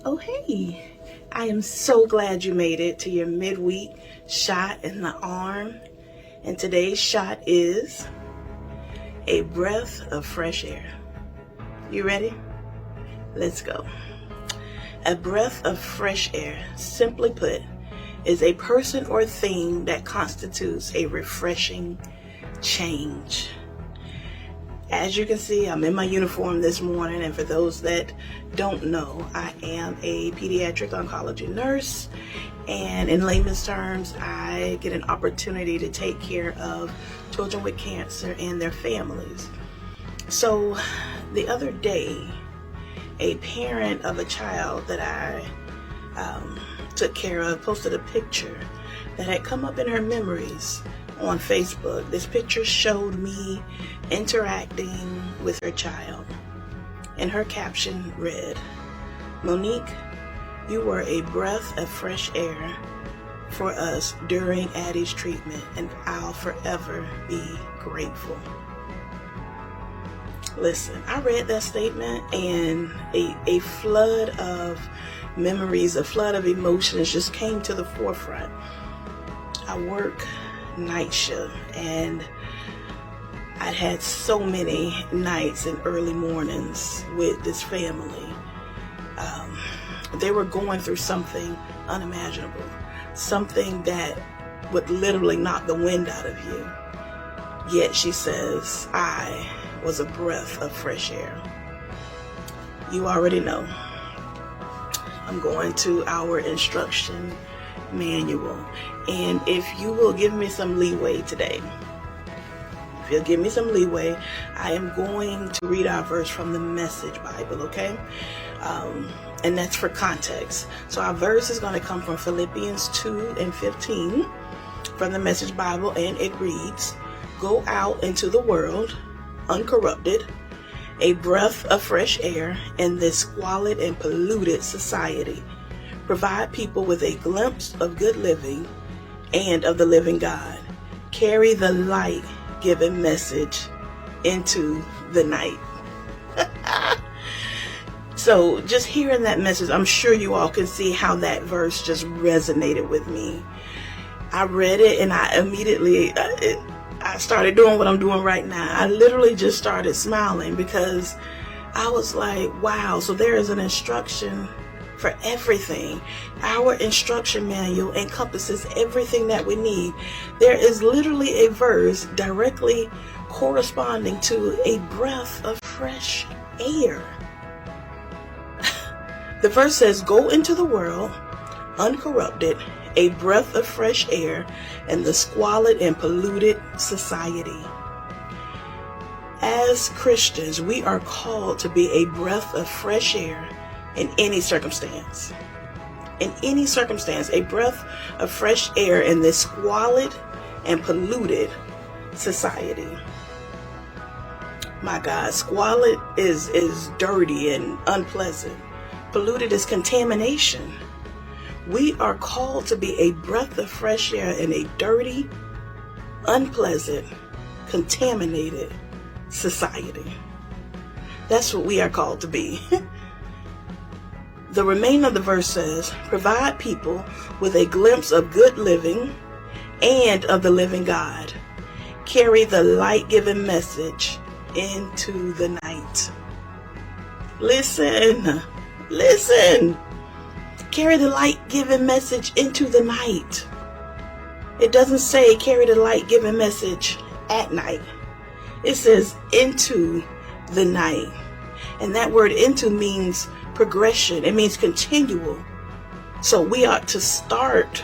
Oh, hey, I am so glad you made it to your midweek shot in the arm. And today's shot is a breath of fresh air. You ready? Let's go. A breath of fresh air, simply put, is a person or thing that constitutes a refreshing change. As you can see, I'm in my uniform this morning, and for those that don't know, I am a pediatric oncology nurse, and in layman's terms, I get an opportunity to take care of children with cancer and their families. So the other day, a parent of a child that I took care of posted a picture that had come up in her memories on Facebook. This picture showed me interacting with her child, and her caption read, "Monique, you were a breath of fresh air for us during Addie's treatment, and I'll forever be grateful." Listen, I read that statement and a flood of memories, a flood of emotions just came to the forefront. I work night shift, and I'd had so many nights and early mornings with this family. They were going through something unimaginable, something that would literally knock the wind out of you. Yet she says, I was a breath of fresh air. You already know. I'm going to our instruction manual, and if you will give me some leeway today, if you'll give me some leeway, I am going to read our verse from the Message Bible, okay? And that's for context. So our verse is going to come from Philippians 2:15 from the Message Bible, and it reads, "Go out into the world, uncorrupted, a breath of fresh air in this squalid and polluted society. Provide people with a glimpse of good living and of the living God. Carry the light-giving message into the night." So just hearing that message, I'm sure you all can see how that verse just resonated with me. I read it and I immediately, I started doing what I'm doing right now. I literally just started smiling because I was like, wow, so there is an instruction for everything. Our instruction manual encompasses everything that we need. There is literally a verse directly corresponding to a breath of fresh air. The verse says, "Go into the world, uncorrupted, a breath of fresh air in the squalid and polluted society." As Christians, we are called to be a breath of fresh air in any circumstance. In any circumstance, a breath of fresh air in this squalid and polluted society. My God, squalid is dirty and unpleasant. Polluted is contamination. We are called to be a breath of fresh air in a dirty, unpleasant, contaminated society. That's what we are called to be. The remainder of the verse says, "Provide people with a glimpse of good living and of the living God. Carry the light-giving message into the night." Listen. Carry the light-giving message into the night. It doesn't say carry the light-giving message at night. It says into the night. And that word into means progression. It means continual. So we ought to start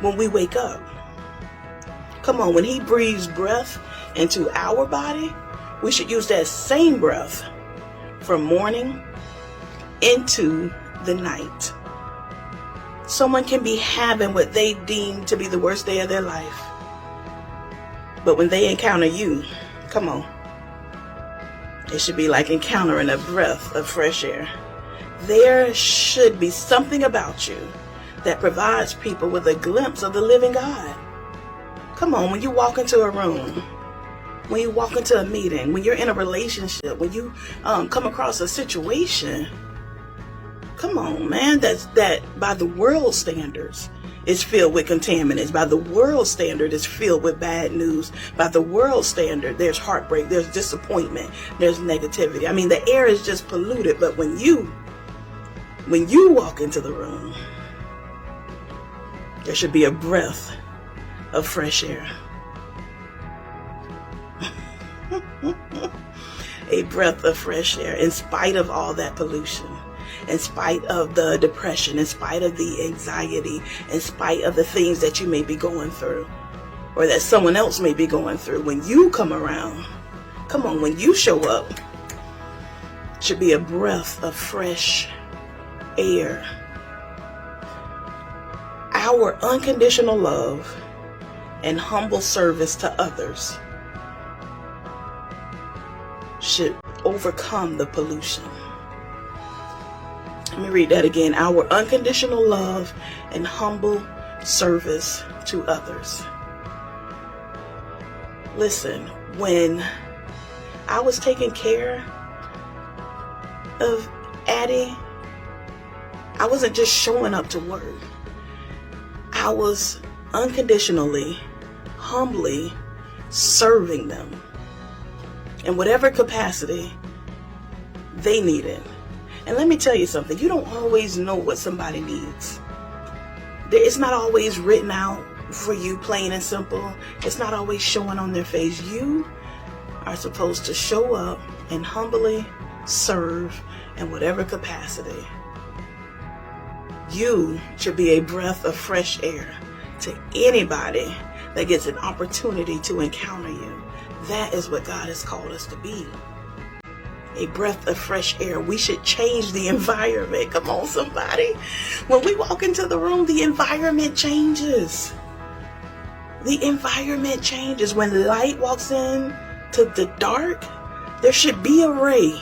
when we wake up. Come on, when he breathes breath into our body, we should use that same breath from morning into the night. Someone can be having what they deem to be the worst day of their life, but when they encounter you, come on, it should be like encountering a breath of fresh air. There should be something about you that provides people with a glimpse of the living God. Come on, when you walk into a room, when you walk into a meeting, when you're in a relationship, when you come across a situation, Come on, man. That by the world standards is filled with contaminants. By the world standard is filled with bad news. By the world standard, there's heartbreak, there's disappointment, there's negativity. I mean, the air is just polluted. But when you walk into the room, there should be a breath of fresh air. A breath of fresh air, in spite of all that pollution, in spite of the depression, in spite of the anxiety, in spite of the things that you may be going through, or that someone else may be going through. When you come around, come on, when you show up, should be a breath of fresh air. Our unconditional love and humble service to others should overcome the pollution. Let me read that again. Our unconditional love and humble service to others. Listen, when I was taking care of Addie, I wasn't just showing up to work. I was unconditionally, humbly serving them in whatever capacity they needed. And let me tell you something, you don't always know what somebody needs. It's not always written out for you, plain and simple. It's not always showing on their face. You are supposed to show up and humbly serve in whatever capacity. You should be a breath of fresh air to anybody that gets an opportunity to encounter you. That is what God has called us to be. A breath of fresh air. We should change the environment. Come on, somebody. When we walk into the room, the environment changes. The environment changes. When light walks in to the dark, there should be a ray.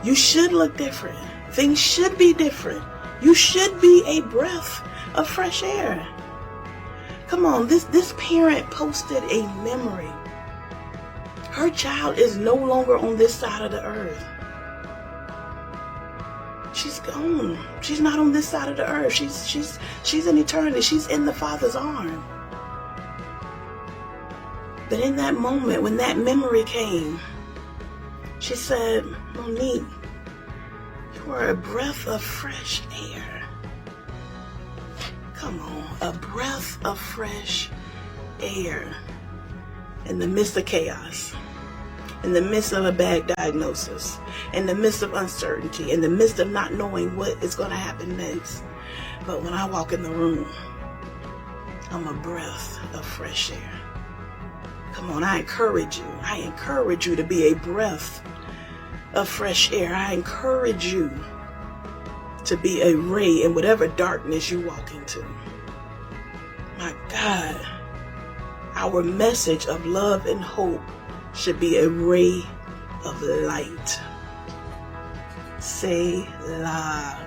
You should look different. Things should be different. You should be a breath of fresh air. Come on, this parent posted a memory. Her child is no longer on this side of the earth. She's gone. She's not on this side of the earth. She's in eternity. She's in the Father's arm. But in that moment, when that memory came, she said, Monique, you are a breath of fresh air. Come on, a breath of fresh air in the midst of chaos, in the midst of a bad diagnosis, in the midst of uncertainty, in the midst of not knowing what is going to happen next. But when I walk in the room, I'm a breath of fresh air. Come on, I encourage you. I encourage you to be a breath of fresh air. I encourage you to be a ray in whatever darkness you walk into. My God, our message of love and hope should be a ray of light. Say la.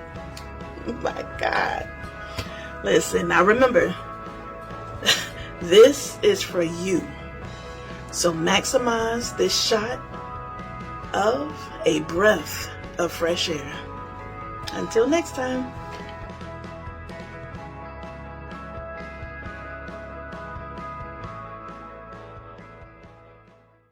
My God. Listen, now remember, this is for you. So maximize this shot of a breath of fresh air. Until next time.